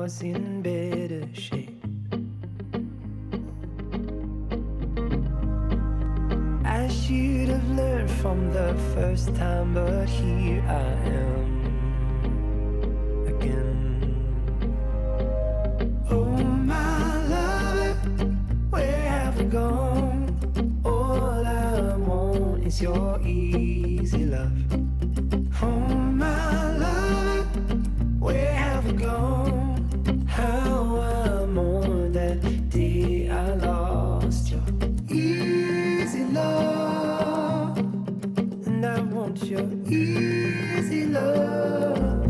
was in better shape. I should have learned from the first time, but here I am again. Oh my love, where have you gone? All I want is your easy love. Oh my love, where have you gone? How I'm on that day I lost your easy love, and I want your easy love,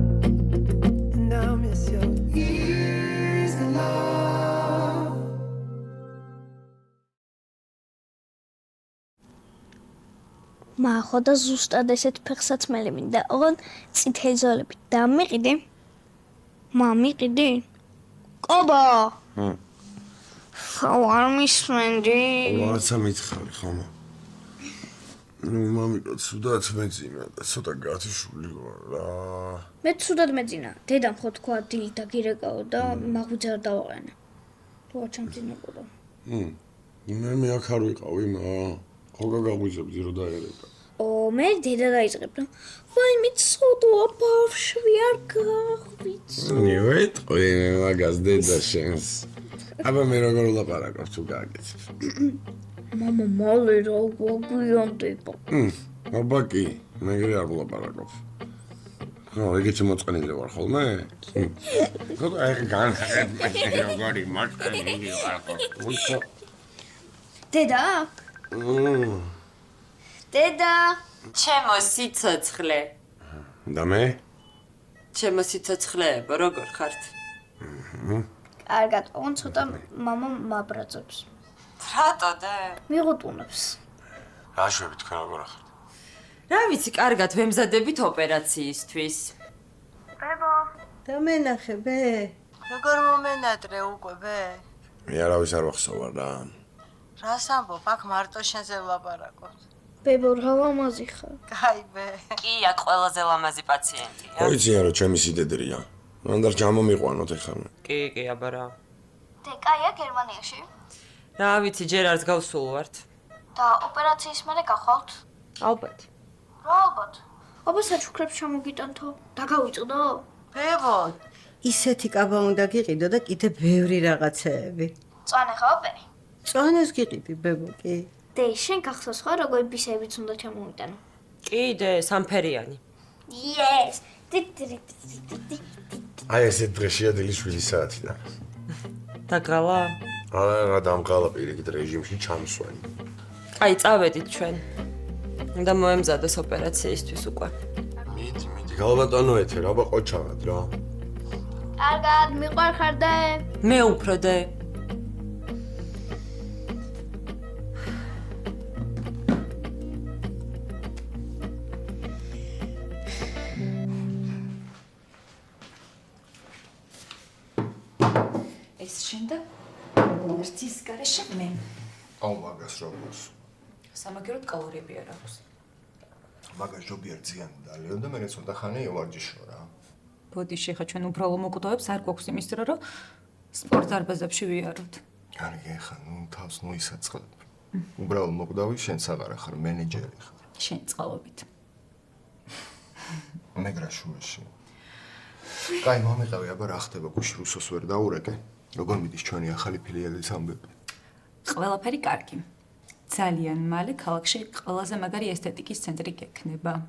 and I miss your easy love. მახოდა ზუსტად ესეთ ფეხსაცმელი მინდა, ოღონ წითელი ზოლებით დამიყიდე. მამიყიდე? კობა! არ მისმენდი. ვაცა მითხარი ხომ? მამიკო, ცუდად მეძინა და ცოტა გათიშული ვარ რა. მე ცუდად მეძინა. დედამ ხო თქვა დილით დაგირეკაო და მაღვიძე არ დავაყენე. თუ არ ჩამძინებოდა. მე აქ არ ვიყავი, ხო გაგაღვიძებდი რომ დაერეკა. მე დედა დაიწყებდა. ვაიმე ცოდოა ბავშვი არ გაღვიძო. ვიტყვი მაგას დედა შენს. აბა მე როგორ ვლაპარაკობ თუ გააკეთებ. მამა მალე რა გვიანდება. აბა კი, მე არ ვლაპარაკობ. ეგეთი მოწყენილი ვარ ხოლმე? ხო, აი განხეთ როგორი მოწყენილი ვარ ხოლმე. დედა? დედა? ჩემო სიცოცხლე. და მე? ჩემო სიცოცხლეებო, როგორ ხართ? კარგად, ოღონ ცოტა მამა მაბრაძებს. რატო და? მიღუტუნებს. რა შვები თქვენ როგორ ხართ? რა ვიცი, კარგად ვემზადებით ოპერაციისთვის. ბებო, დამენახე ბე. როგორ მომენატრე უკვე ბე? მე არავის არ ვახსოვარ რა. რას ამბობ, აქ მარტო შენზე ვლაპარაკობთ. ბებო, რა ლამაზი ხარ. კაი ბე. კი, აქ ყველაზე ლამაზი პაციენტია. ხო იციან რომ ჩემი სიდედრია. მან და ჩამომიყვანოთ ეხლა. კი, აბა რა. დე, კაია გერმანიაში? რა ვიცი, ჯერ არც გავსულ ვართ. და ოპერაციის მერე გახვალთ? ალბათ. რა ალბათ? აბა საჩუქრებს ჩამოგიტანთო? დაგავიწყდო? ბებო, ისეთი კაბა უნდა გიყიდო და კიდე ბევრი რაღაცეები. წვანე ხა ოპერი? წვანეს გიყიდი ბებო კი. დე, შენ გახსოვს ხო როგორ ბისებიც უნდა ჩამოვიტანო? კიდე სამფერიანი. Yes. აი ესე დღეშია დილის 7 საათიდან. დაგალა? არა, დამყალა პირიქით რეჟიმში ჩამსვენი. აი, წავედით ჩვენ. და მოემზადოს ოპერაციისთვის უკვე. მიდი, გალბატონო ეთერ, აბა ყოჩაღად რა. კარგად, მიყვარხარ და მე უფრო დე. ეს შენ და ერთის გარეშე მე. აუ მაგას როგორც. სამაგეროდ კალორიები არ აქვს. მაგას ჯობია ძიანი დალიო და მე ცოტა ხანი ევარჯიშო რა. ბოდიში ხა ჩვენ უბრალო მოკვდავებს არ გვაქვს იმის დრო რომ სპორტ დარბაზებში ვიაროთ. კარგი ხა, თავს მოისაცხლებ. უბრალო მოკვდავი შენ საღარა ხარ, მენეჯერი ხარ. შენ წყალობით. მეგრაშუაში. კაი, მომიყავი, აბა რა ხდება გუში რუსოს ვერ დაურეკე. როგორ მიდის ჩვენი ახალი ფილიალის ამბები? ყველაფერი კარგი. ძალიან მალე ქალაქში ყველაზე მაგარი ესთეტიკის ცენტრი გექნება.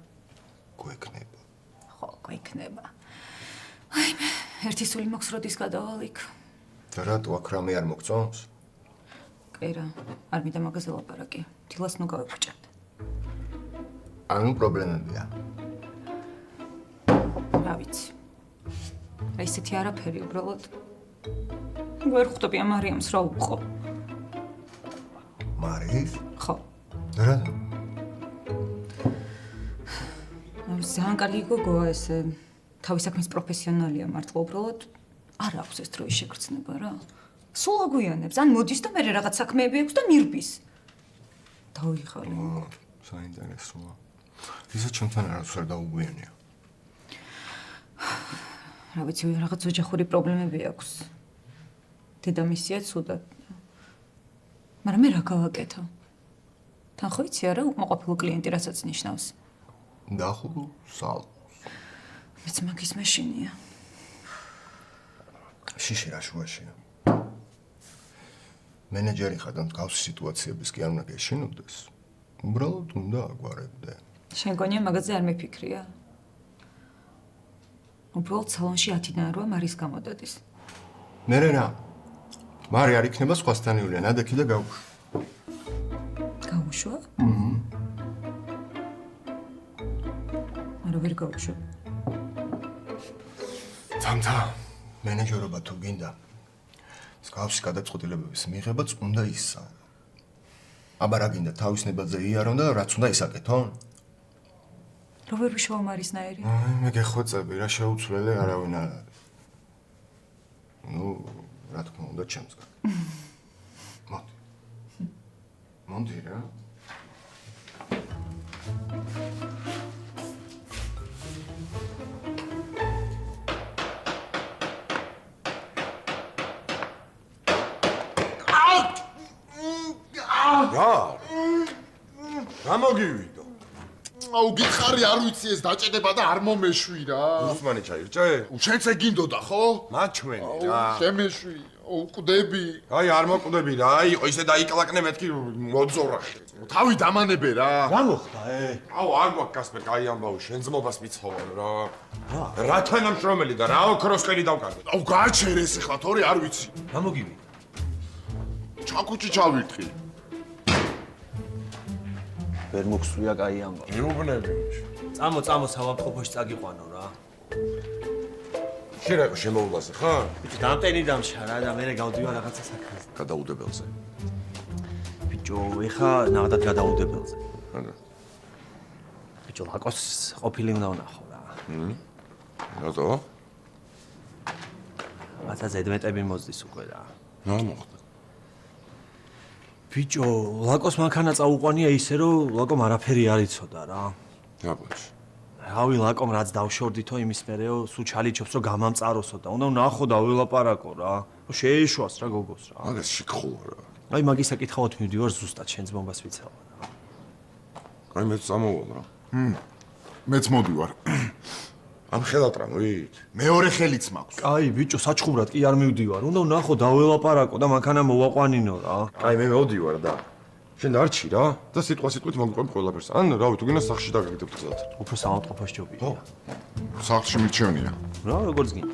გვექნება. ხო, გვექნება. აი, ერთი სული მოქვს როდის გადავალ იქ. და რატო აქ რამე არ მოგწონს? კი რა, არ მინდა მაგაზე ლაპარაკი. დილას ნუ გავიფუჭებთ. ანუ პრობლემებია. რა ვიცი. რა ისეთი არაფერი უბრალოდ. ვერ ხვდები ამ მარიამს რა უყო. მარის? ხო. და რატო? ძალიან კარგი გოგოა ეს თავის საქმის პროფესიონალია მართლა უბრალოდ არ აქვს ეს დროის შეგრძნება რა. სულ აგვიანებს, ან მოდის და მე რაღაც საქმეები აქვს და ნირბის. დავიღალე. საინტერესოა. ისა ჩემთან არც ვერ დაუგვიანია. რა ვიცი, რაღაც ოჯახური პრობლემები აქვს. დედამისია ცუდად. მაგრამ მე რა გავაკეთო? თან ხო იცი არა უკმაყოფილო კლიენტი რასაც ნიშნავს? დახულო სალ. მეც მაგის მეშინია. შიში რა შუაშია. მენეჯერი ხარ და მსგავსი სიტუაციების კი არ უნდა გეშინოდეს. უბრალოდ უნდა აგვარებდე. შენ გონია მაგაზე არ მეფიქრია? უბრალოდ სალონში 10-დან 8 მარის გამოდადის. მე რა. მარი არ იქნება სხვასთან იულია, ნადექი და გავუშვი. გაუშვა? არა ვერ გაუშვა. თამთა, მენეჯერობა თუ გინდა, მსგავსი გადაწყვეტილებების მიღებაც უნდა ისწავლო. აბა რა გინდა, თავის ნებაზე იარონ და რაც უნდა ისაკეთონ? რა ვერ ვიშვა მარისნაირი? მე გეხვეწები, რა შეუცვლელი არავინ არ არის. ნუ, რა თქმა უნდა, ჩემსგან. მოდი. მოდი რა. რა მოგივიდო? აუ გითხარი არ ვიცი ეს დაჭედება და არ მომეშვი რა. უსმანი ჩაირჭე? შენც ეგინდოდა ხო? მაჩვენი რა. შემეშვი, უკვდები. აი არ მოკვდები რა, აი იყო ისე დაიკლაკნე მეთქი მოძორა. თავი დამანებე რა. რა მოხდა აუ არ გვაქვს კასპერ, კაი ამბავი, შენ ძმობას მიცხოვარ რა. რა თანამშრომელი და რა ოქროსკერი დავკარგე. აუ გააჩერე ეს ახლა თორე არ ვიცი. რა მოგივიდო? ჩაკუჭი ჩავირთხი. ვერ მოგსვია კაი ამბავი. მიუბნები. წამო სამავთყოფოში წაგიყვანო რა. შენ რა შემოვლაზე ხარ? ბიჭო, დამტენი დამშა რა და მე გავდივარ რაღაცა საქმეზე. გადაუდებელზე. ბიჭო, ეხა ნახდათ გადაუდებელზე. არა. ბიჭო, ლაკოს ყოფილი უნდა ვნახო რა. რატო? რაღაცა ზედმეტები მოზდის უკვე რა. რა მოხდა? ბიჭო, ლაკოს მანქანა წაუყვანია ისე რომ ლაკომ არაფერი არ იცოდა რა. რა ბოჭი? რავი, ლაკომ რაც დავშორდითო იმის მერეო, სულ ჩალიჩობს რომ გამამწაროსო და უნდა ვნახო და ველაპარაკო რა. შეეშვას რა გოგოს რა. მაგას შეგხოვა რა. აი მაგის საკითხავთ მივდივარ ზუსტად შენ ძმობას ვიცავ რა. აი მეც წამოვალ რა. მეც მოდივარ. ამ ხელატრამვით? მეორე ხელიც მაქვს. კაი, ბიჭო, საჩხუბრად კი არ მივდივარ. უნდა ვნახო და ველაპარაკო და მანქანა მოვაყვანინო რა. აი მე მოდივარ და შენ არჩი რა და სიტყვით მოგყვებ ყველაფერს. ან რავი, თუ გინდა სახში დაგაგდებთ გზად. უფრო სამავთყოფოში ჯობია. ხო. სახლში მირჩევნია. რა, როგორც გინდა.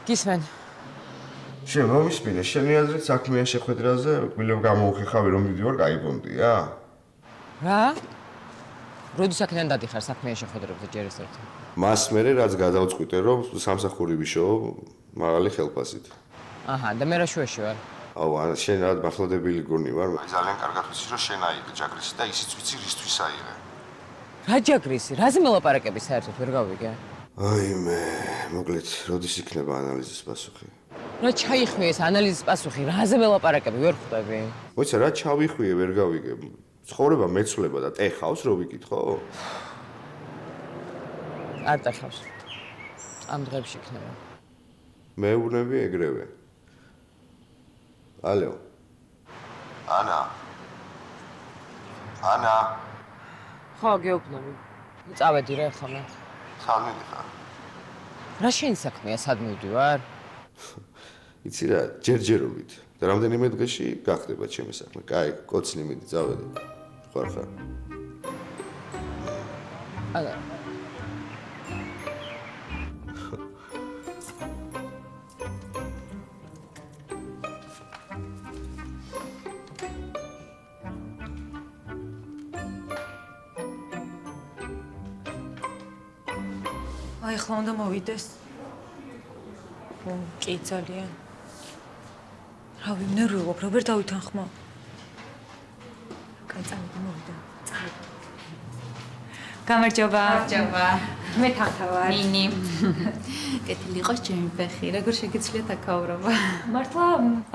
გისმენ. შენ მომისმინე, შენი აზრით საქმეა შეხვედრაზე, მილევ გამოუხიხავი რომ მივდივარ, გაიბონდია? რა? როდის აქედან დადიხარ საქმეა შეხვედრებზე ჯერ ეს ერთი? მას მერე რაც გადავწყვიტე რომ სამსახური ვიშოვო მაღალი ხელფასით. აჰა, და მე რა შუაში ვარ? აუ, შენ რა მართლობდებელი გონი ვარ? ძალიან კარგად ვიცი რომ შენ აიღე ჯაგრისი და ისიც ვიცი რისთვის აიღე. რა ჯაგრისი? რაზე მელაპარაკები საერთოდ ვერ გავიგე? აიმე, მოკლედ, როდის იქნება ანალიზის პასუხი? რა ჩაიხვიე ეს ანალიზის პასუხი? რაზე მელაპარაკები ვერ ხვდები? მოიცა რა ჩავიხვიე ვერ გავიგე. ცხოვრება მეცვლება და ტეხავს რო ვიკითხო? არ ტეხავს. ამ დღეებში იქნება. მეუბნები ეგრევე. ალო. ანა. ანა. ხო, გეუბნები. წავედი რა ახლა მე. სად მიდიხარ? რა შენი საქმეა, სად მივდივარ? იცი რა, ჯერჯერობით. და რამდენიმე დღეში გახდება ჩემი საქმე. კაი, კოცნი მიდი, წავედი. ხარ. ალა. აი, ახლა უნდა მოვიდეს. კი, ძალიან. რა ვიმნერულობ, რა ვერ დავითანხმა? კაი, წავედი, მოვიდა. წავედი. გამარჯობა. გამარჯობა. მე თახა ვარ. ნინი. კეთილი იყოს ჩემი ფეხი. როგორ შეგიძლიათ აქაურობა? მართლა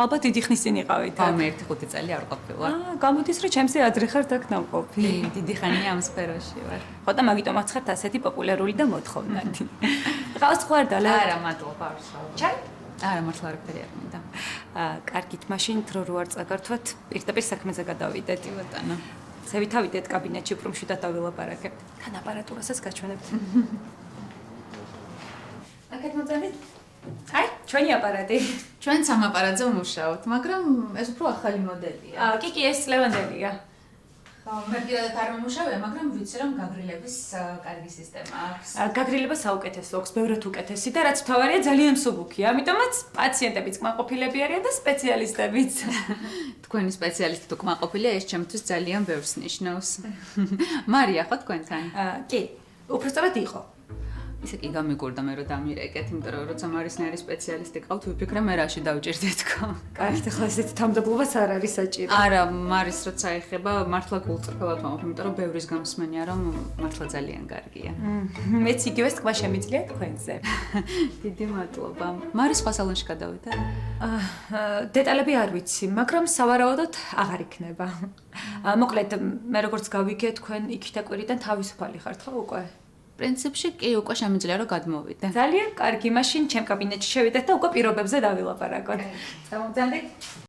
ალბათ დიდი ხნის წინ იყავით. ხო, მე 1-5 წელი არ ყოფილა. გამოდის რომ ჩემზე ადრე ხართ აქ ნამყოფი. დიდი ხანია ამ სფეროში ვარ. ხო და მაგიტომაც ხართ ასეთი პოპულარული და მოთხოვნადი. ყავს ხვარდალა? არა, მადლობა, არ ვსაუბრობ. ჩაი? არა, მართლა არაფერი არ მინდა. კარგით, მაშინ დრო რო არ წაგართვათ, პირდაპირ საქმეზე გადავიდეთ. კი ბატონო. ზევითავიდეთ კაბინეტში, უფრო მშვიდად დავილაპარაკებთ. თან აპარატურასაც გაჩვენებთ. აკეთ მოწადეთ? აი, ჩვენი აპარატი. ჩვენ სამ აპარატზე ვმუშაობთ, მაგრამ ეს უფრო ახალი მოდელია. კი, ეს წლევანდელია. ხო, მე პირადად არ ვმუშაობ, მაგრამ ვიცი რომ გაგრილების კარგი სისტემა აქვს. გაგრილება საუკეთესო აქვს, ბევრად უკეთესი და რაც მთავარია ძალიან მსუბუქია, ამიტომაც პაციენტებიც კმაყოფილები არიან და სპეციალისტებიც. თქვენი სპეციალისტი თუ კმაყოფილია, ეს ჩემთვის ძალიან ბევრს ნიშნავს. მარია ხო თქვენთან? კი, უბრალოდ იყო. ისე კი გამიგურდა მე რომ დამირეკეთ, იმიტომ რომ როცა მარისნაირი სპეციალისტი ყავთ, ვიფიქრე მე რაში დავჭირდეთ თქო. კარგით, ახლა ესეთი თამდაბლობას არ არის საჭირო. არა, მარის როცა ეხება, მართლა გულწრფელად ვამბობ, იმიტომ რომ ბევრის გამსმენია, რომ მართლა ძალიან კარგია. მეც იგივეს თქმა შემიძლია თქვენზე. დიდი მადლობა. მარის სხვა სალონში გადავიდე? დეტალები არ ვიცი, მაგრამ სავარაუდოდ აღარ იქნება. მოკლედ, მე როგორც გავიგე, თქვენ იქით კვირიდან თავისუფალი ხართ ხო უკვე? პრინციპში კი უკვე შემიძლია რომ გადმოვიდე. ძალიან კარგი, მაშინ ჩემ კაბინეტში შევიდეთ და უკვე პირობებზე დავილაპარაკოთ. წამოგძანდი?